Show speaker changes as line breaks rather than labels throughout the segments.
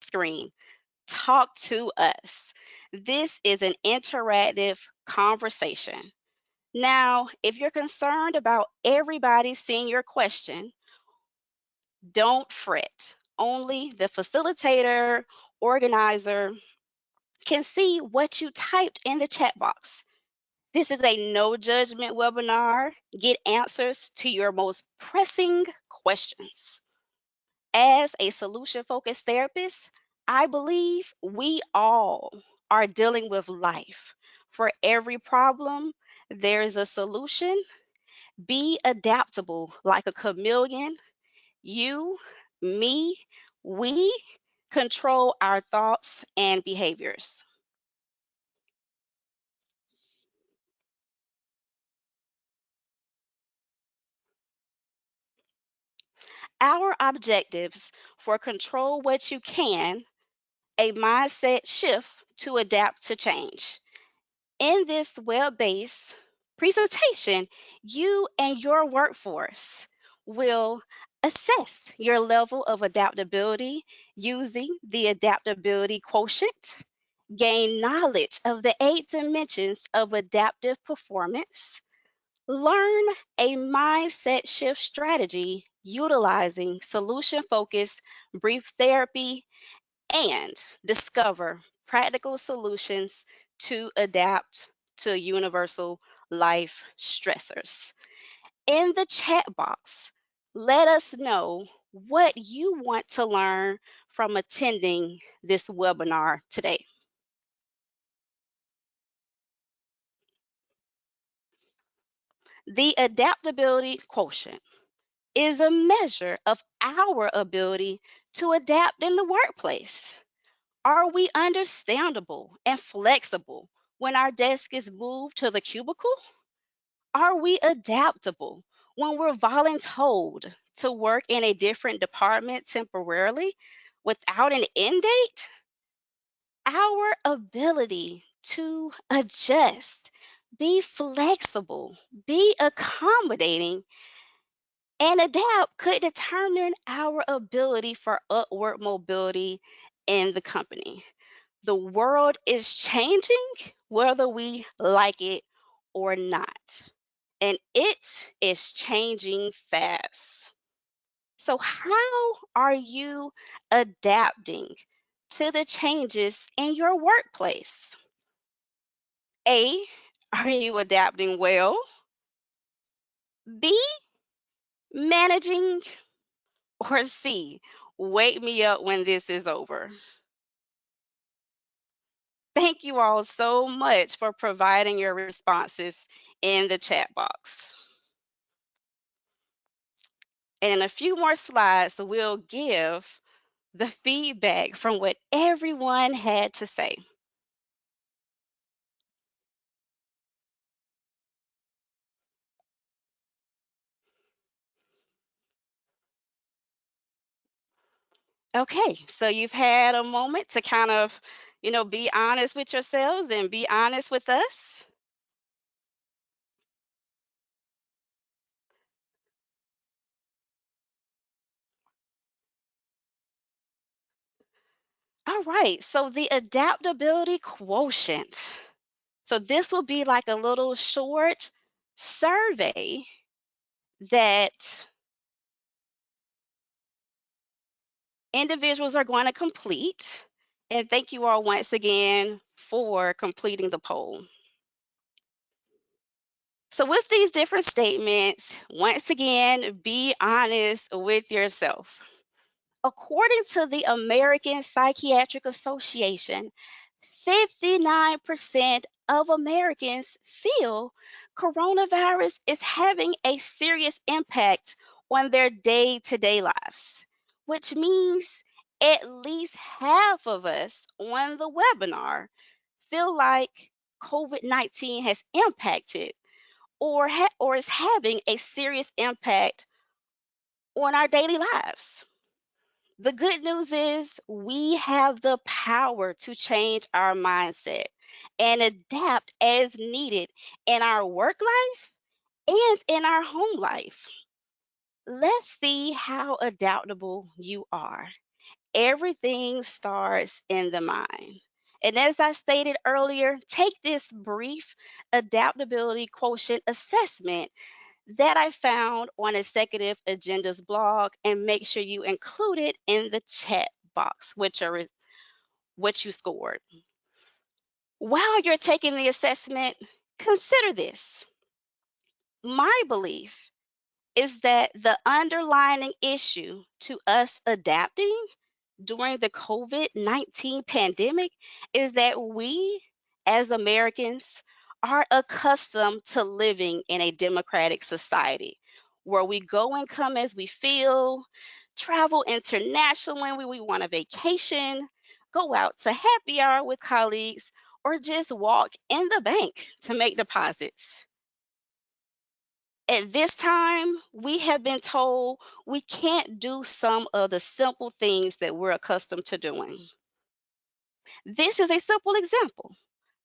screen. Talk to us. This is an interactive conversation. Now, if you're concerned about everybody seeing your question, don't fret. Only the facilitator, organizer can see what you typed in the chat box. This is a no judgment webinar. Get answers to your most pressing questions. As a solution focused therapist, I believe we all are dealing with life. For every problem, there's a solution. Be adaptable like a chameleon. You, me, we control our thoughts and behaviors. Our objectives for Control What You Can, a mindset shift to adapt to change. In this web based presentation, you and your workforce will assess your level of adaptability using the adaptability quotient, gain knowledge of the 8 dimensions of adaptive performance, learn a mindset shift strategy utilizing solution focused brief therapy, and discover practical solutions to adapt to universal life stressors. In the chat box, let us know what you want to learn from attending this webinar today. The adaptability quotient is a measure of our ability to adapt in the workplace. Are we understandable and flexible when our desk is moved to the cubicle? Are we adaptable when we're voluntold to work in a different department temporarily without an end date? Our ability to adjust, be flexible, be accommodating, and adapt could determine our ability for upward mobility in the company. The world is changing whether we like it or not, and it is changing fast. So, how are you adapting to the changes in your workplace? A, are you adapting well? B, managing? Or C, wake me up when this is over? Thank you all so much for providing your responses in the chat box. And in a few more slides, we'll give the feedback from what everyone had to say. Okay, so you've had a moment to kind of, be honest with yourselves and be honest with us. All right, so the adaptability quotient. So this will be like a little short survey that individuals are going to complete. And thank you all once again for completing the poll. So, with these different statements, once again, be honest with yourself. According to the American Psychiatric Association, 59% of Americans feel coronavirus is having a serious impact on their day to day lives, which means at least half of us on the webinar feel like COVID 19 has impacted or is having a serious impact on our daily lives. The good news is we have the power to change our mindset and adapt as needed in our work life and in our home life. Let's see how adaptable you are. everything starts in the mind. And as I stated earlier, take this brief adaptability quotient assessment that I found on Executive Agenda's blog and make sure you include it in the chat box, what you scored. While you're taking the assessment, consider this. My belief is that the underlying issue to us adapting during the COVID-19 pandemic is that we, as Americans, are accustomed to living in a democratic society where we go and come as we feel, travel internationally when we want a vacation, go out to happy hour with colleagues, or just walk in the bank to make deposits. At this time, we have been told we can't do some of the simple things that we're accustomed to doing. This is a simple example,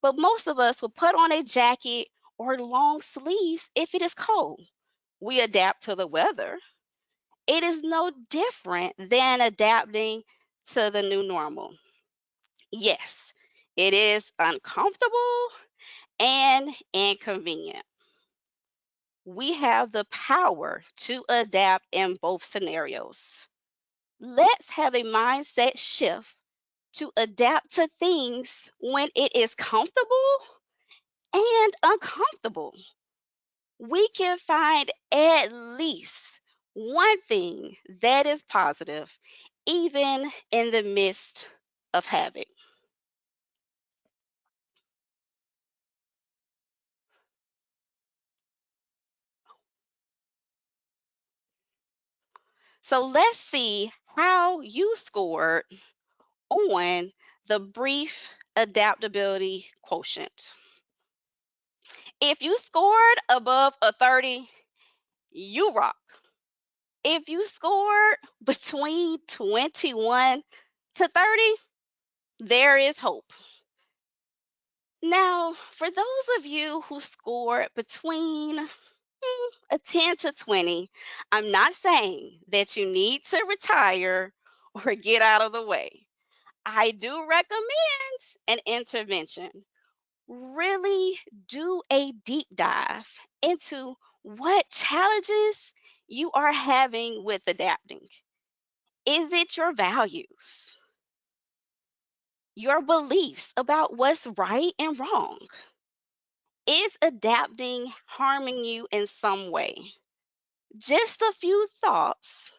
but most of us will put on a jacket or long sleeves if it is cold. We adapt to the weather. It is no different than adapting to the new normal. Yes, it is uncomfortable and inconvenient. We have the power to adapt in both scenarios. Let's have a mindset shift to adapt to things when it is comfortable and uncomfortable. We can find at least one thing that is positive, even in the midst of havoc. So let's see how you scored on the brief adaptability quotient. If you scored above a 30, you rock. If you scored between 21 to 30, there is hope. Now, for those of you who scored between a 10 to 20, I'm not saying that you need to retire or get out of the way. I do recommend an intervention. Really do a deep dive into what challenges you are having with adapting. Is it your values, your beliefs about what's right and wrong? Is adapting harming you in some way? Just a few thoughts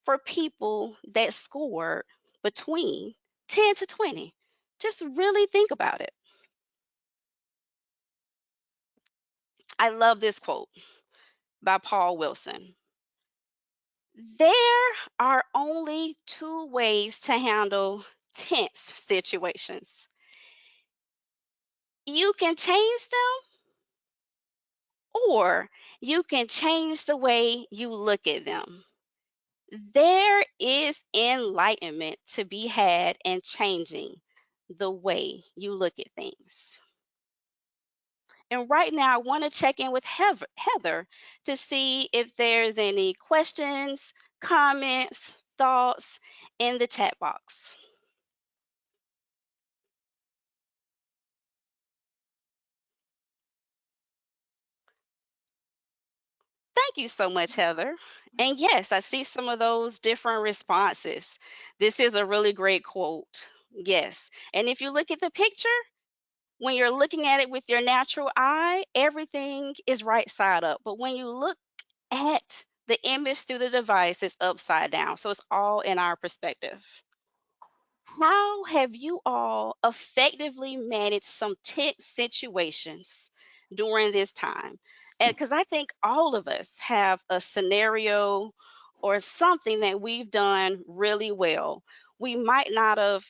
for people that scored between 10 to 20. Just really think about it. I love this quote by Paul Wilson. There are only two ways to handle tense situations. You can change them, or you can change the way you look at them. There is enlightenment to be had in changing the way you look at things. And right now, I want to check in with Heather to see if there's any questions, comments, thoughts in the chat box. Thank you so much, Heather. And yes, I see some of those different responses. This is a really great quote. Yes. And if you look at the picture, when you're looking at it with your natural eye, everything is right side up. But when you look at the image through the device, it's upside down. So it's all in our perspective. How have you all effectively managed some tense situations during this time? And because I think all of us have a scenario or something that we've done really well. We might not have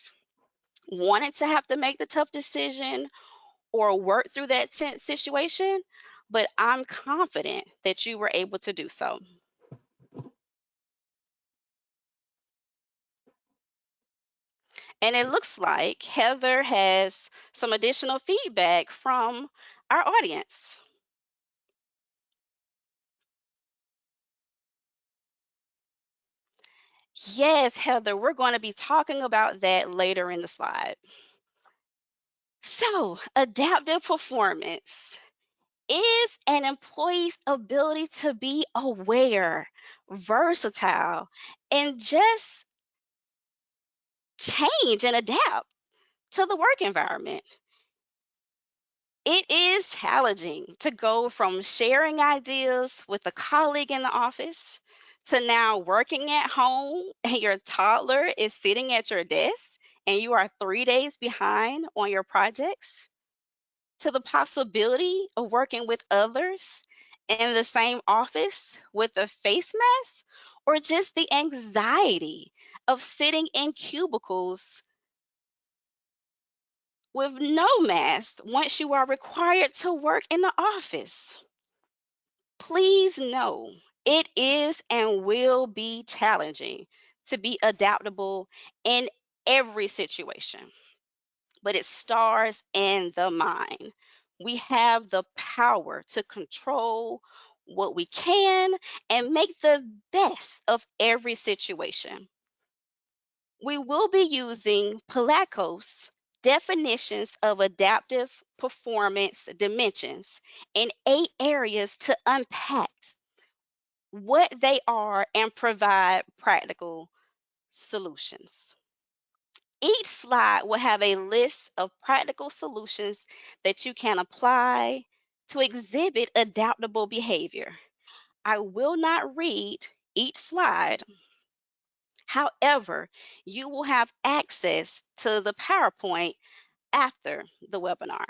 wanted to have to make the tough decision or work through that tense situation, but I'm confident that you were able to do so. And it looks like Heather has some additional feedback from our audience. Yes, Heather, we're going to be talking about that later in the slide. So, adaptive performance is an employee's ability to be aware, versatile, and just change and adapt to the work environment. It is challenging to go from sharing ideas with a colleague in the office to now working at home and your toddler is sitting at your desk and you are 3 days behind on your projects, to the possibility of working with others in the same office with a face mask, or just the anxiety of sitting in cubicles with no mask once you are required to work in the office. Please know it is and will be challenging to be adaptable in every situation, but it starts in the mind. We have the power to control what we can and make the best of every situation. We will be using Palakos definitions of adaptive performance dimensions in 8 areas to unpack what they are and provide practical solutions. Each slide will have a list of practical solutions that you can apply to exhibit adaptable behavior. I will not read each slide. However, you will have access to the PowerPoint after the webinar.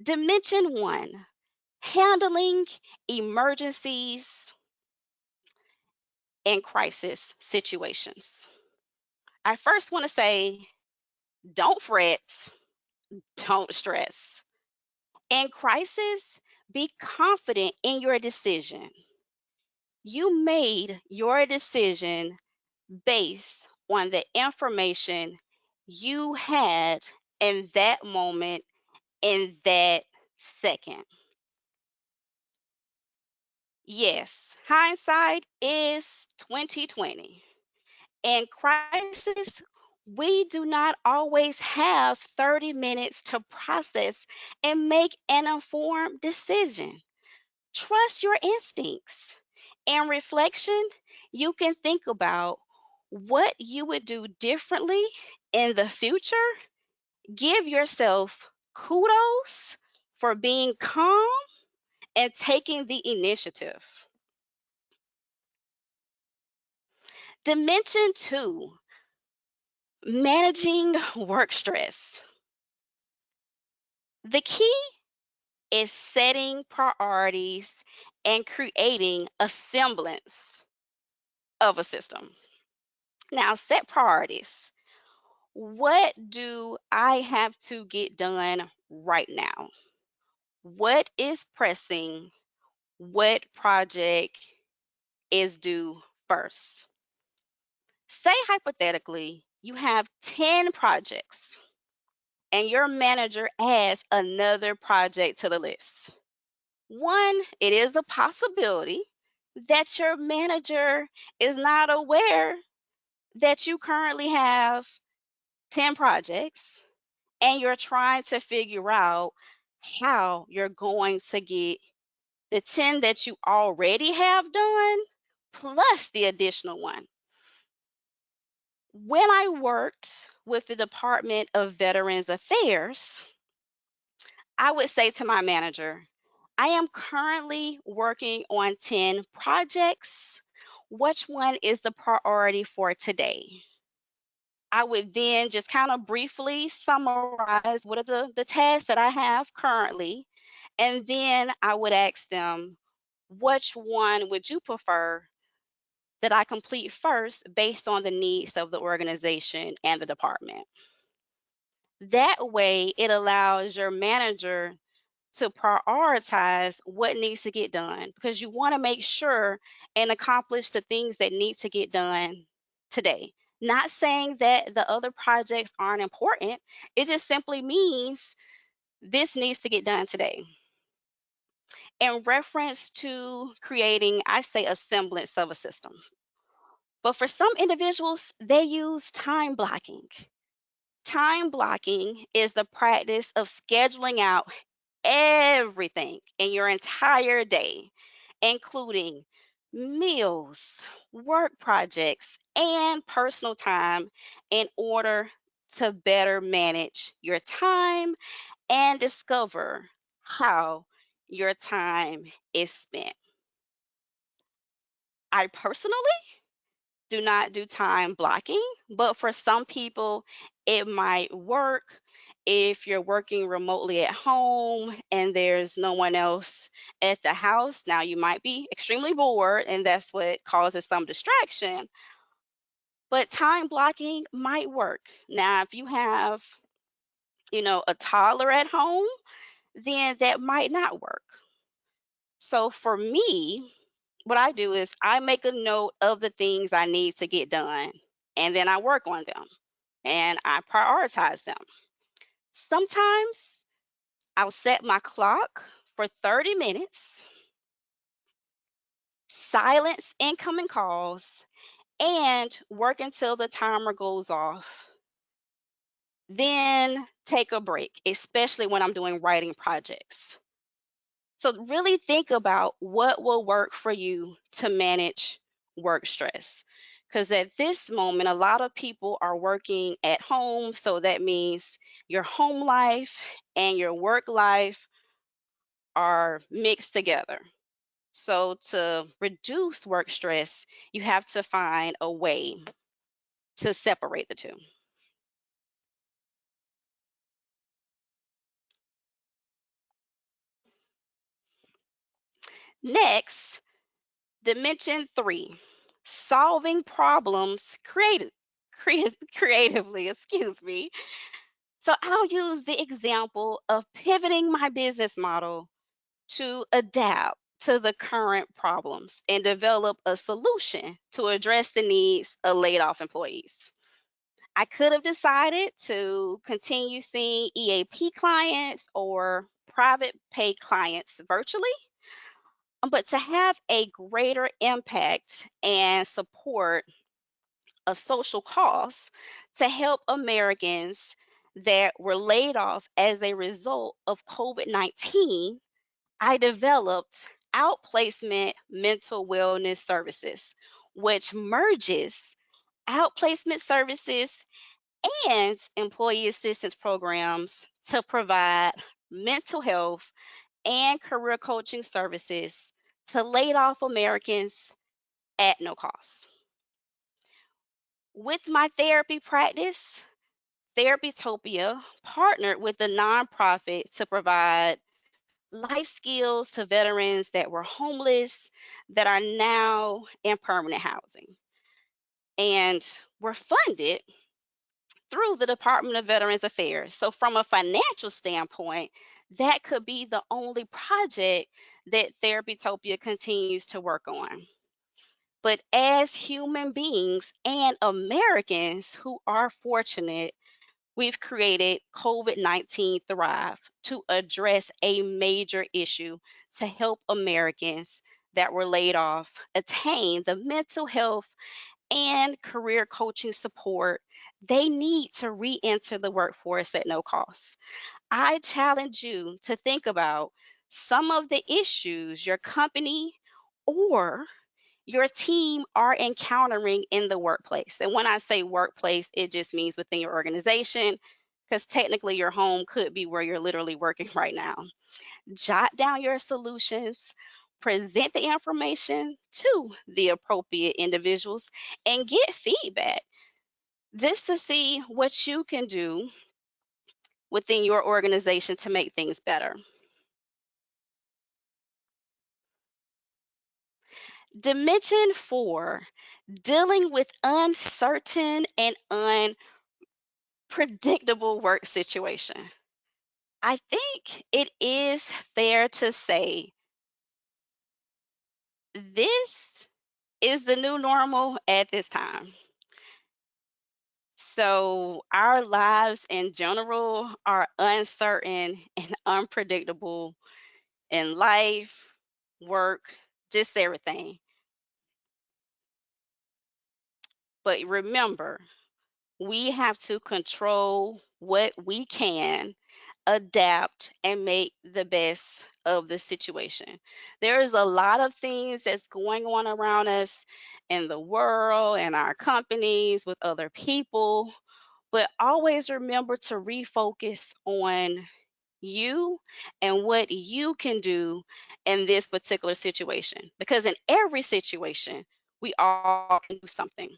Dimension 1, handling emergencies and crisis situations. I first want to say, don't fret, don't stress. In crisis, be confident in your decision. You made your decision based on the information you had in that moment, in that second. Yes, hindsight is 2020. In crisis, we do not always have 30 minutes to process and make an informed decision. Trust your instincts. In reflection, you can think about what you would do differently in the future. Give yourself kudos for being calm and taking the initiative. Dimension 2, managing work stress. The key is setting priorities and creating a semblance of a system. Now, set priorities. What do I have to get done right now? What is pressing? What project is due first? Say hypothetically, you have 10 projects and your manager adds another project to the list. One, it is a possibility that your manager is not aware that you currently have 10 projects and you're trying to figure out how you're going to get the 10 that you already have done plus the additional one. When I worked with the Department of Veterans Affairs, I would say to my manager, I am currently working on 10 projects. Which one is the priority for today? I would then just kind of briefly summarize what are the tasks that I have currently. And then I would ask them, which one would you prefer that I complete first based on the needs of the organization and the department? That way, it allows your manager to prioritize what needs to get done because you want to make sure and accomplish the things that need to get done today. Not saying that the other projects aren't important, it just simply means this needs to get done today. in reference to creating, I say, a semblance of a system. But for some individuals, they use time blocking. Time blocking is the practice of scheduling out everything in your entire day, including meals, work projects, and personal time in order to better manage your time and discover how your time is spent. I personally do not do time blocking, but for some people, it might work. If you're working remotely at home and there's no one else at the house, now you might be extremely bored, and that's what causes some distraction. But time blocking might work. Now, if you have, a toddler at home, then that might not work. So for me, what I do is I make a note of the things I need to get done, and then I work on them and I prioritize them. Sometimes I'll set my clock for 30 minutes, silence incoming calls, and work until the timer goes off. Then take a break, especially when I'm doing writing projects. So, really think about what will work for you to manage work stress. Because at this moment, a lot of people are working at home. So, that means your home life and your work life are mixed together. So, to reduce work stress, you have to find a way to separate the two. Next, dimension three, solving problems creatively, excuse me. So I'll use the example of pivoting my business model to adapt to the current problems and develop a solution to address the needs of laid off employees. I could have decided to continue seeing EAP clients or private pay clients virtually, but to have a greater impact and support a social cause to help Americans that were laid off as a result of COVID-19, I developed outplacement mental wellness services, which merges outplacement services and employee assistance programs to provide mental health and career coaching services to laid off Americans at no cost. With my therapy practice, Therapytopia partnered with a nonprofit to provide life skills to veterans that were homeless that are now in permanent housing. And were funded through the Department of Veterans Affairs. So, from a financial standpoint, that could be the only project that Therapytopia continues to work on. But as human beings and Americans who are fortunate, we've created COVID-19 Thrive to address a major issue to help Americans that were laid off attain the mental health and career coaching support they need to re enter the workforce at no cost. I challenge you to think about some of the issues your company or your team are encountering in the workplace. And when I say workplace, it just means within your organization, because technically your home could be where you're literally working right now. Jot down your solutions, present the information to the appropriate individuals, and get feedback just to see what you can do within your organization to make things better. Dimension four, dealing with uncertain and unpredictable work situation. I think it is fair to say this is the new normal at this time. So, our lives in general are uncertain and unpredictable in life, work, just everything. But remember, we have to control what we can, adapt, and make the best of the situation. There's a lot of things that's going on around us in the world and our companies with other people, but always remember to refocus on you and what you can do in this particular situation. Because in every situation, we all can do something.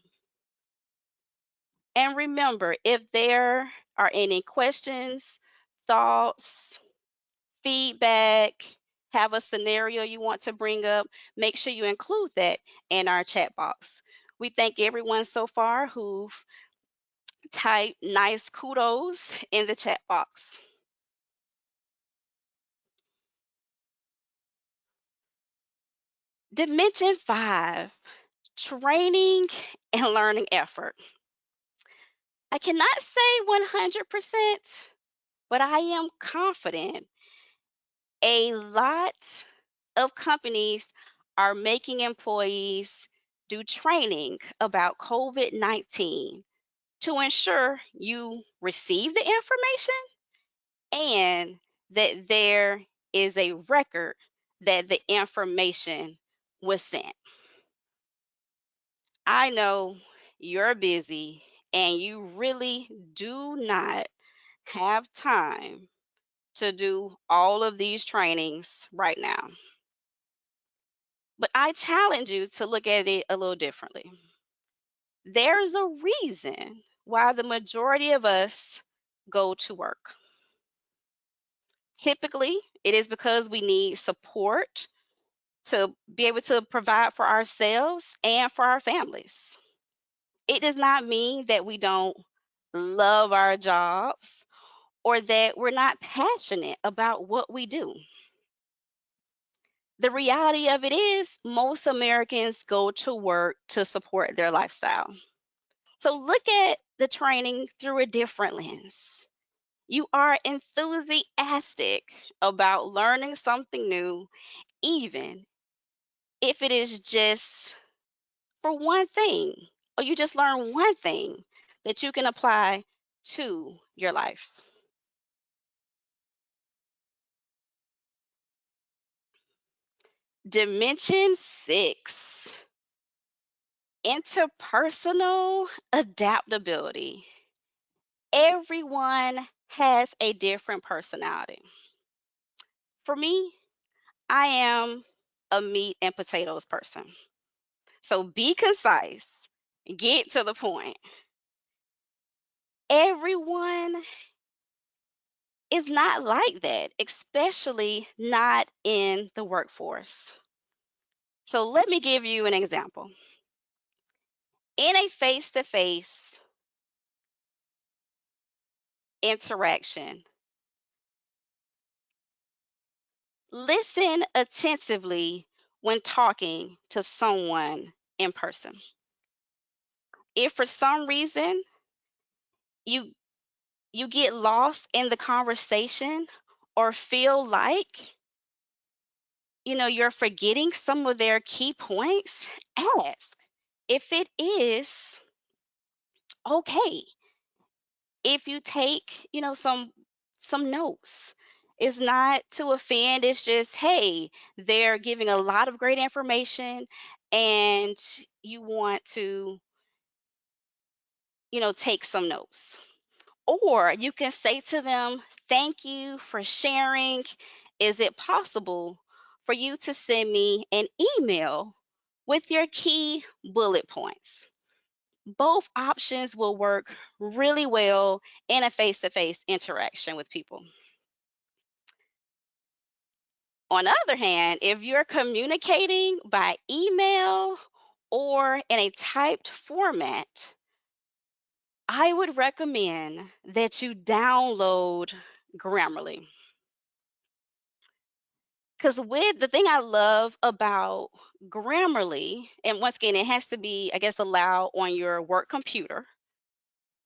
And remember, if there are any questions, thoughts, feedback, have a scenario you want to bring up, make sure you include that in our chat box. We thank everyone so far who've typed nice kudos in the chat box. Dimension 5, training and learning effort. I cannot say 100%, but I am confident a lot of companies are making employees do training about COVID 19 to ensure you receive the information and that there is a record that the information was sent. I know you're busy and you really do not have time to do all of these trainings right now. But I challenge you to look at it a little differently. There's a reason why the majority of us go to work. Typically, it is because we need support to be able to provide for ourselves and for our families. It does not mean that we don't love our jobs or that we're not passionate about what we do. The reality of it is, most Americans go to work to support their lifestyle. So look at the training through a different lens. You are enthusiastic about learning something new, even if it is just for one thing, or you just learn one thing that you can apply to your life. Dimension 6, interpersonal adaptability. Everyone has a different personality. For me, I am a meat and potatoes person. So be concise, get to the point. Everyone is not like that, especially not in the workforce. So let me give you an example. In a face to face interaction, listen attentively when talking to someone in person. If for some reason you you get lost in the conversation or feel like you're forgetting some of their key points, ask if it is okay if you take some notes. It's not to offend, it's just, hey, they're giving a lot of great information and you want to take some notes. Or you can say to them, thank you for sharing. Is it possible for you to send me an email with your key bullet points? Both options will work really well in a face to face interaction with people. On the other hand, if you're communicating by email or in a typed format, I would recommend that you download Grammarly. Because with the thing I love about Grammarly, and once again, it has to be, I guess, allowed on your work computer.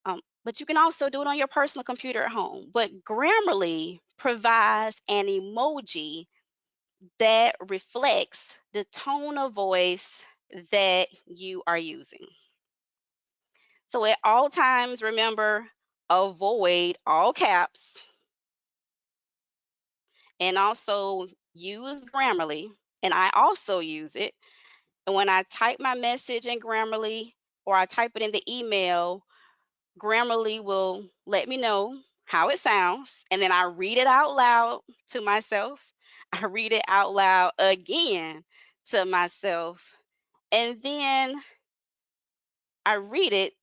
But you can also do it on your personal computer at home. But Grammarly provides an emoji that reflects the tone of voice that you are using. So at all times, remember, avoid all caps and also use Grammarly. And I also use it. And when I type my message in Grammarly or I type it in the email, Grammarly will let me know how it sounds. And then I read it out loud to myself. I read it out loud again to myself. And then I read it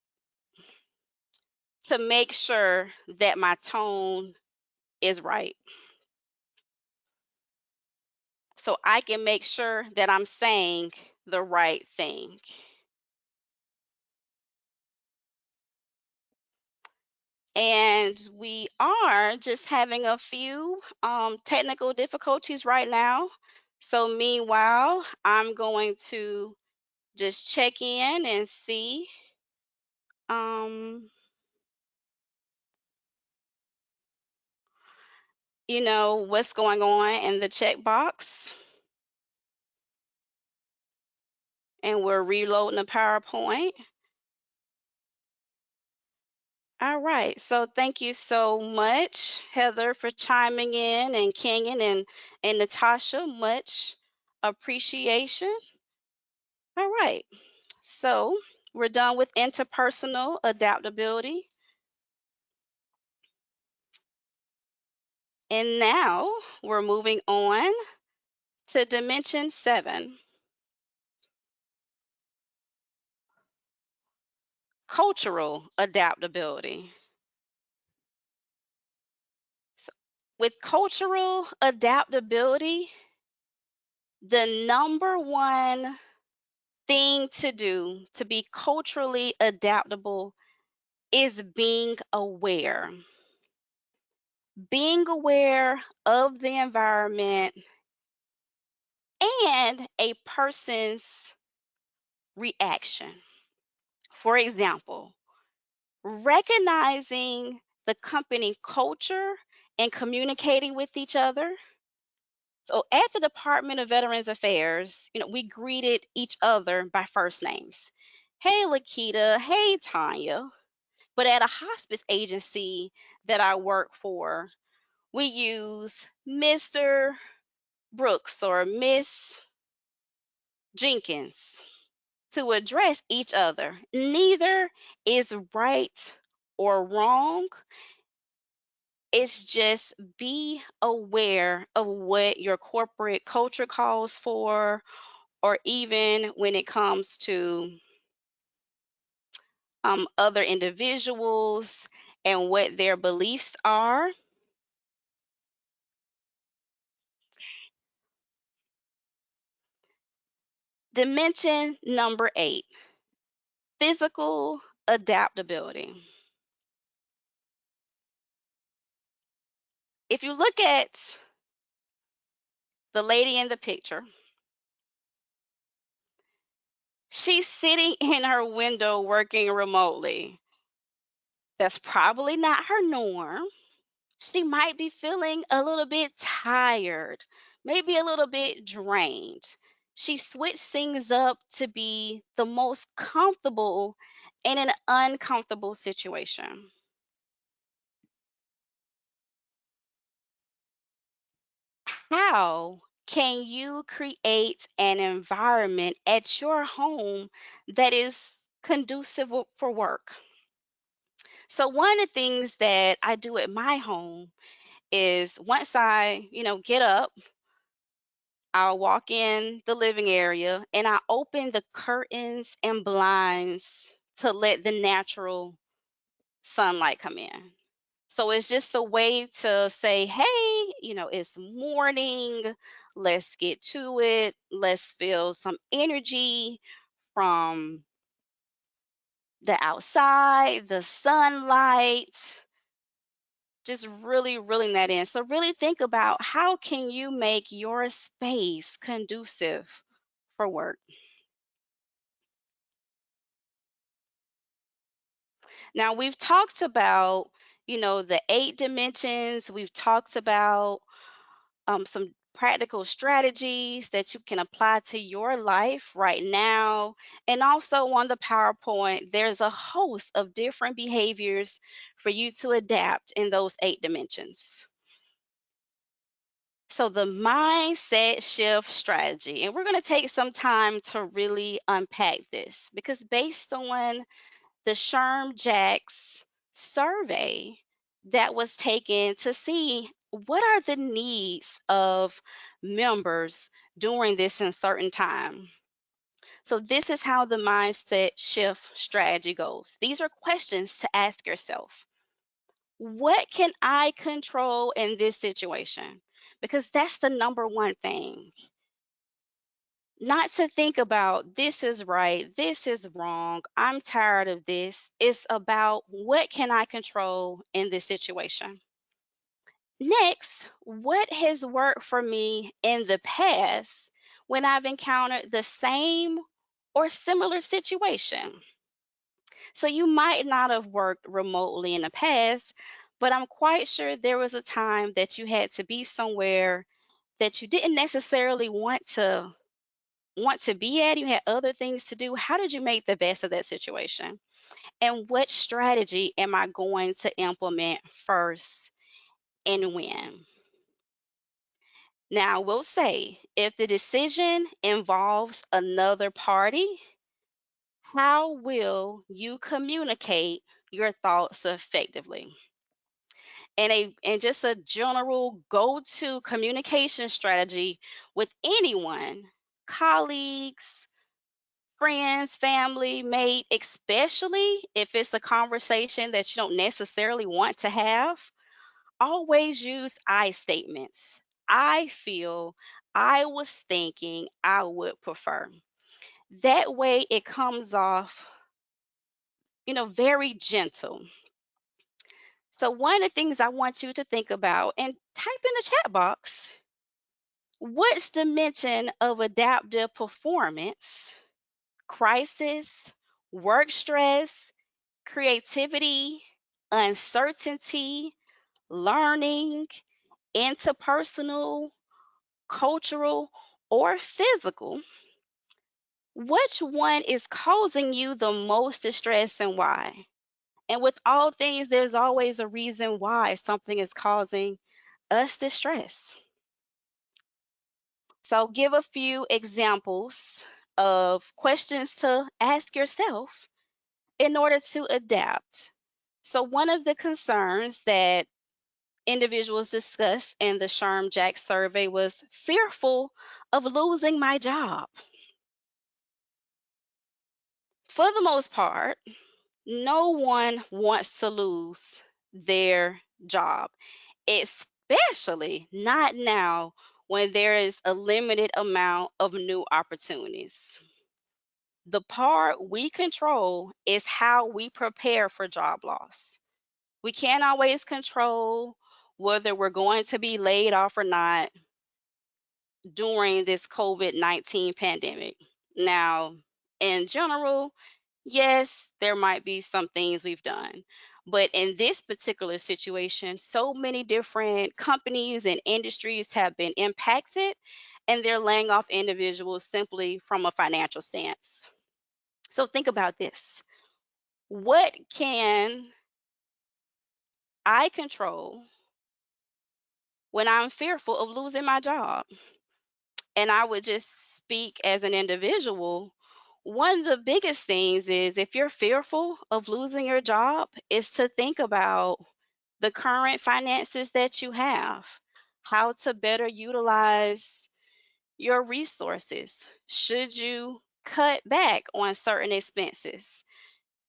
to make sure that my tone is right. So I can make sure that I'm saying the right thing. And we are just having a few technical difficulties right now. So, meanwhile, I'm going to just check in and see, um, what's going on in the checkbox. And we're reloading the PowerPoint. All right. So thank you so much, Heather, for chiming in, and Kenyon and Natasha. Much appreciation. All right. So we're done with interpersonal adaptability. And now we're moving on to dimension 7, cultural adaptability. So with cultural adaptability, the number one thing to do to be culturally adaptable is being aware of the environment and a person's reaction. For example, recognizing the company culture and communicating with each other. So at the Department of Veterans Affairs, we greeted each other by first names. Hey, Lakita. Hey, Tanya. But at a hospice agency that I work for, we use Mr. Brooks or Miss Jenkins to address each other. Neither is right or wrong. It's just be aware of what your corporate culture calls for, or even when it comes to other individuals and what their beliefs are. Dimension number 8, physical adaptability. If you look at the lady in the picture, she's sitting in her window working remotely. That's probably not her norm. She might be feeling a little bit tired, maybe a little bit drained. She switched things up to be the most comfortable in an uncomfortable situation. How can you create an environment at your home that is conducive for work? So one of the things that I do at my home is once I, get up, I'll walk in the living area and I open the curtains and blinds to let the natural sunlight come in. So it's just a way to say, hey, it's morning. Let's get to it. Let's feel some energy from the outside, the sunlight, just really reeling that in. So really think about how can you make your space conducive for work. Now we've talked about, the 8 dimensions. We've talked about some practical strategies that you can apply to your life right now. And also on the PowerPoint, there's a host of different behaviors for you to adapt in those 8 dimensions. So, the mindset shift strategy, and we're going to take some time to really unpack this because based on the SHRM Jax survey that was taken to see what are the needs of members during this uncertain time. So this is how the mindset shift strategy goes. These are questions to ask yourself. What can I control in this situation? Because that's the number one thing. Not to think about this is right, this is wrong, I'm tired of this. It's about what can I control in this situation. Next, what has worked for me in the past when I've encountered the same or similar situation? So you might not have worked remotely in the past, but I'm quite sure there was a time that you had to be somewhere that you didn't necessarily want to be at, you had other things to do. How did you make the best of that situation? And what strategy am I going to implement first and when? Now, we'll say if the decision involves another party, how will you communicate your thoughts effectively? And just a general go-to communication strategy with anyone, colleagues, friends, family, mate, especially if it's a conversation that you don't necessarily want to have, always use I statements. I feel, I was thinking, I would prefer. That way it comes off, very gentle. So, one of the things I want you to think about and type in the chat box, what's the dimension of adaptive performance, crisis, work stress, creativity, uncertainty, learning, interpersonal, cultural, or physical? Which one is causing you the most distress and why? And with all things, there's always a reason why something is causing us distress. So, give a few examples of questions to ask yourself in order to adapt. So, one of the concerns that individuals discussed in the SHRM Jack survey was fearful of losing my job. For the most part, no one wants to lose their job, especially not now when there is a limited amount of new opportunities. The part we control is how we prepare for job loss. We can't always control whether we're going to be laid off or not during this COVID-19 pandemic. Now, in general, yes, there might be some things we've done. But in this particular situation, so many different companies and industries have been impacted, and they're laying off individuals simply from a financial stance. So think about this. What can I control when I'm fearful of losing my job? And I would just speak as an individual. One of the biggest things is if you're fearful of losing your job, is to think about the current finances that you have, how to better utilize your resources. Should you cut back on certain expenses?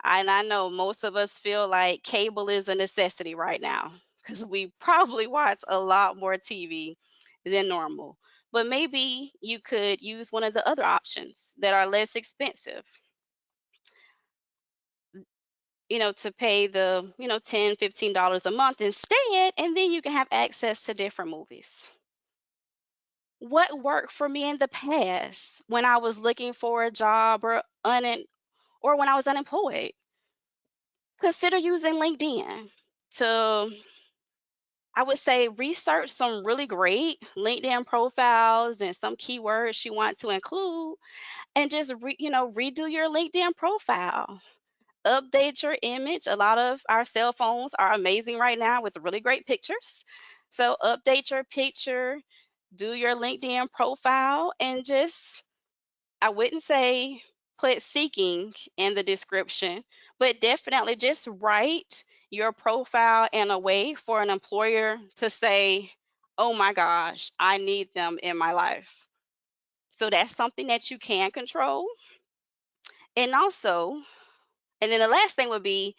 And I know most of us feel like cable is a necessity right now because we probably watch a lot more TV than normal. But maybe you could use one of the other options that are less expensive, to pay the, $10, $15 a month instead, and then you can have access to different movies. What worked for me in the past when I was looking for a job or when I was unemployed? Consider using LinkedIn to I would say research some really great LinkedIn profiles and some keywords you want to include, and just redo your LinkedIn profile. Update your image. A lot of our cell phones are amazing right now with really great pictures. So update your picture, do your LinkedIn profile, and just, I wouldn't say put seeking in the description, but definitely just write your profile in a way for an employer to say, oh my gosh, I need them in my life. So that's something that you can control. And also, and then the last thing would be,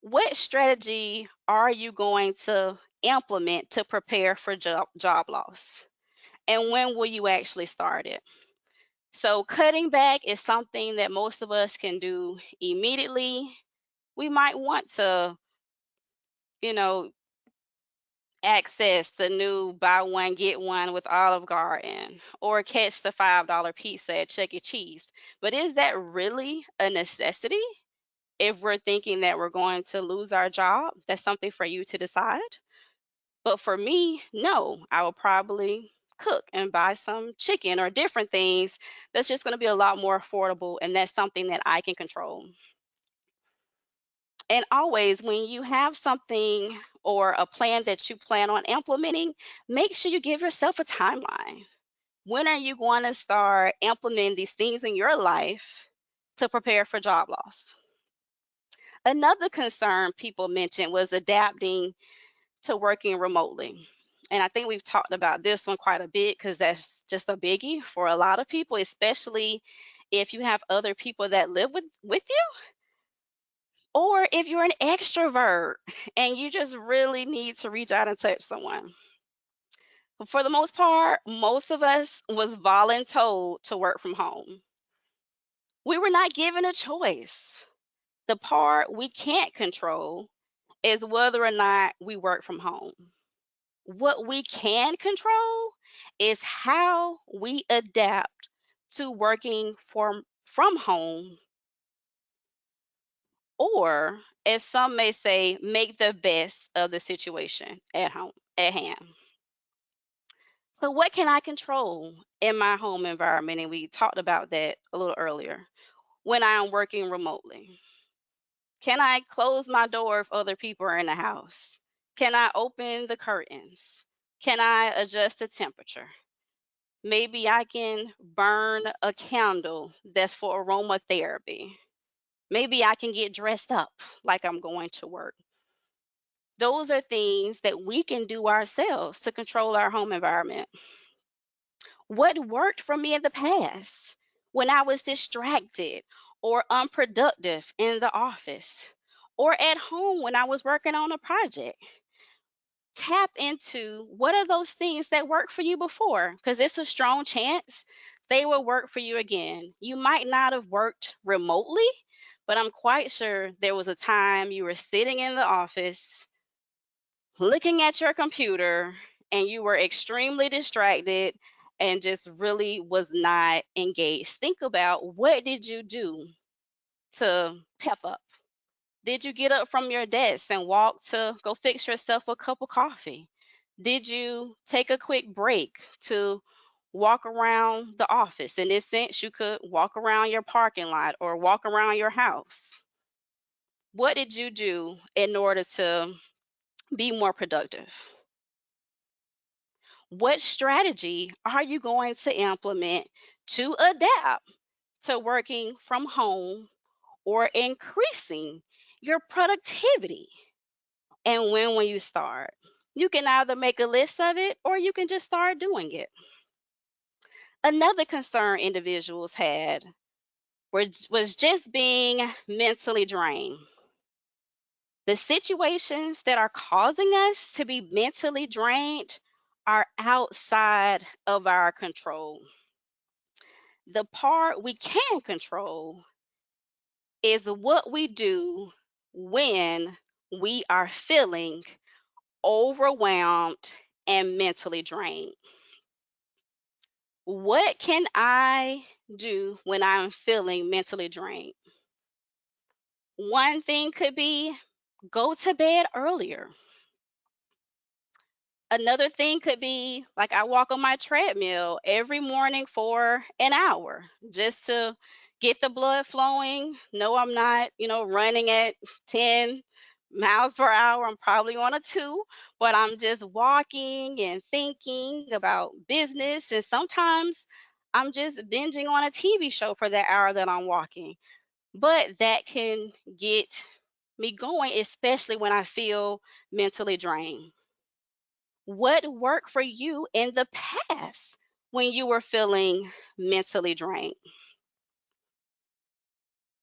what strategy are you going to implement to prepare for job loss? And when will you actually start it? So, cutting back is something that most of us can do immediately. We might want to, you know, access the new buy one, get one with Olive Garden or catch the $5 pizza at Chuck E. Cheese. But is that really a necessity if we're thinking that we're going to lose our job? That's something for you to decide. But for me, no, I will probably cook and buy some chicken or different things that's just going to be a lot more affordable. And that's something that I can control. And always, when you have something or a plan that you plan on implementing, make sure you give yourself a timeline. When are you going to start implementing these things in your life to prepare for job loss? Another concern people mentioned was adapting to working remotely. And I think we've talked about this one quite a bit because that's just a biggie for a lot of people, especially if you have other people that live with you, or if you're an extrovert and you just really need to reach out and touch someone. For the most part, most of us was voluntold to work from home. We were not given a choice. The part we can't control is whether or not we work from home. What we can control is how we adapt to working from home, or as some may say, make the best of the situation at home at hand. So what can I control in my home environment? And we talked about that a little earlier. When I am working remotely, can I close my door if other people are in the house? Can I open the curtains? Can I adjust the temperature? Maybe I can burn a candle that's for aromatherapy. Maybe I can get dressed up like I'm going to work. Those are things that we can do ourselves to control our home environment. What worked for me in the past when I was distracted or unproductive in the office or at home when I was working on a project? Tap into what are those things that worked for you before, because it's a strong chance they will work for you again. You might not have worked remotely, but I'm quite sure there was a time you were sitting in the office looking at your computer and you were extremely distracted and just really was not engaged. Think about, what did you do to pep up? Did you get up from your desk and walk to go fix yourself a cup of coffee? Did you take a quick break to walk around the office? In this sense, you could walk around your parking lot or walk around your house. What did you do in order to be more productive? What strategy are you going to implement to adapt to working from home or increasing your productivity? And when will you start? You can either make a list of it or you can just start doing it. Another concern individuals had was just being mentally drained. The situations that are causing us to be mentally drained are outside of our control. The part we can control is what we do when we are feeling overwhelmed and mentally drained. What can I do when I'm feeling mentally drained? One thing could be, go to bed earlier. Another thing could be like I walk on my treadmill every morning for an hour just to get the blood flowing. No, I'm not, running at 10 miles per hour. I'm probably on a 2, but I'm just walking and thinking about business. And sometimes I'm just binging on a TV show for that hour that I'm walking. But that can get me going, especially when I feel mentally drained. What worked for you in the past when you were feeling mentally drained?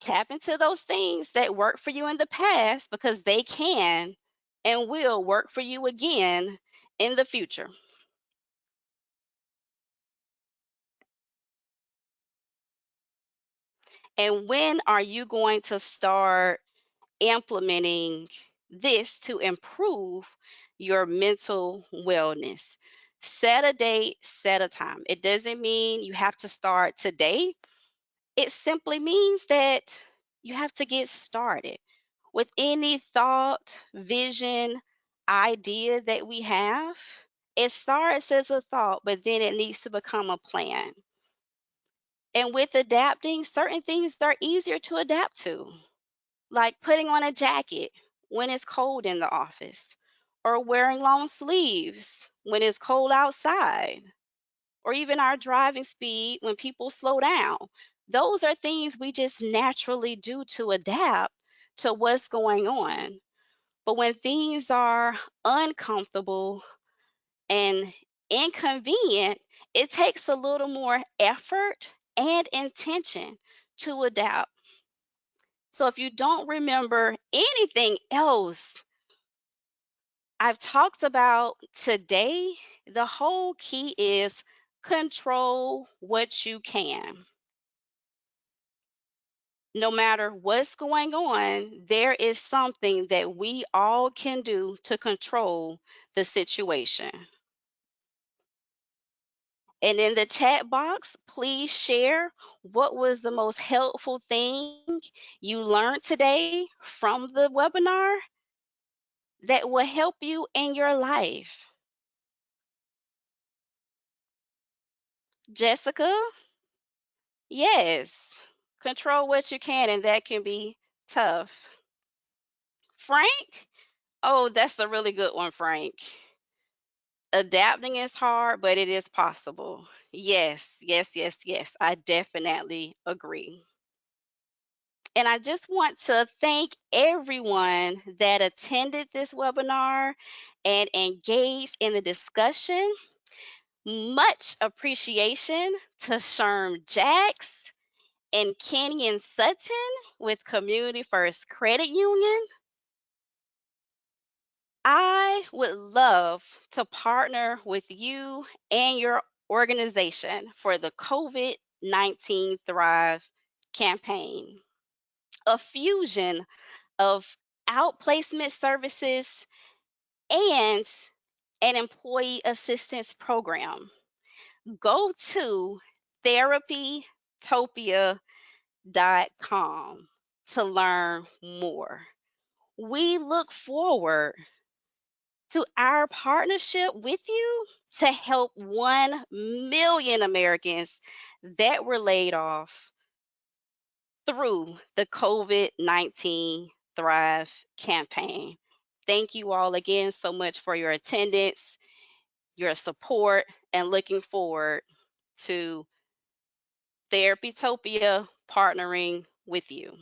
Tap into those things that worked for you in the past because they can and will work for you again in the future. And when are you going to start implementing this to improve your mental wellness? Set a date, set a time. It doesn't mean you have to start today. It simply means that you have to get started with any thought, vision, idea that we have. It starts as a thought, but then it needs to become a plan. And with adapting, certain things are easier to adapt to, like putting on a jacket when it's cold in the office, or wearing long sleeves when it's cold outside, or even our driving speed when people slow down. Those are things we just naturally do to adapt to what's going on. But when things are uncomfortable and inconvenient, it takes a little more effort and intention to adapt. So if you don't remember anything else I've talked about today, the whole key is control what you can. No matter what's going on, there is something that we all can do to control the situation. And in the chat box, please share what was the most helpful thing you learned today from the webinar that will help you in your life. Jessica, yes, control what you can, and that can be tough. Frank, oh, that's a really good one, Frank. Adapting is hard, but it is possible. Yes, yes, yes, yes. I definitely agree. And I just want to thank everyone that attended this webinar and engaged in the discussion. Much appreciation to Sherm Jacks and Kenyon Sutton with Community First Credit Union. I would love to partner with you and your organization for the COVID-19 Thrive campaign, a fusion of outplacement services and an employee assistance program. Go to therapytopia.com to learn more. We look forward to our partnership with you to help 1 million Americans that were laid off through the COVID-19 Thrive campaign. Thank you all again so much for your attendance, your support, and looking forward to Therapytopia partnering with you.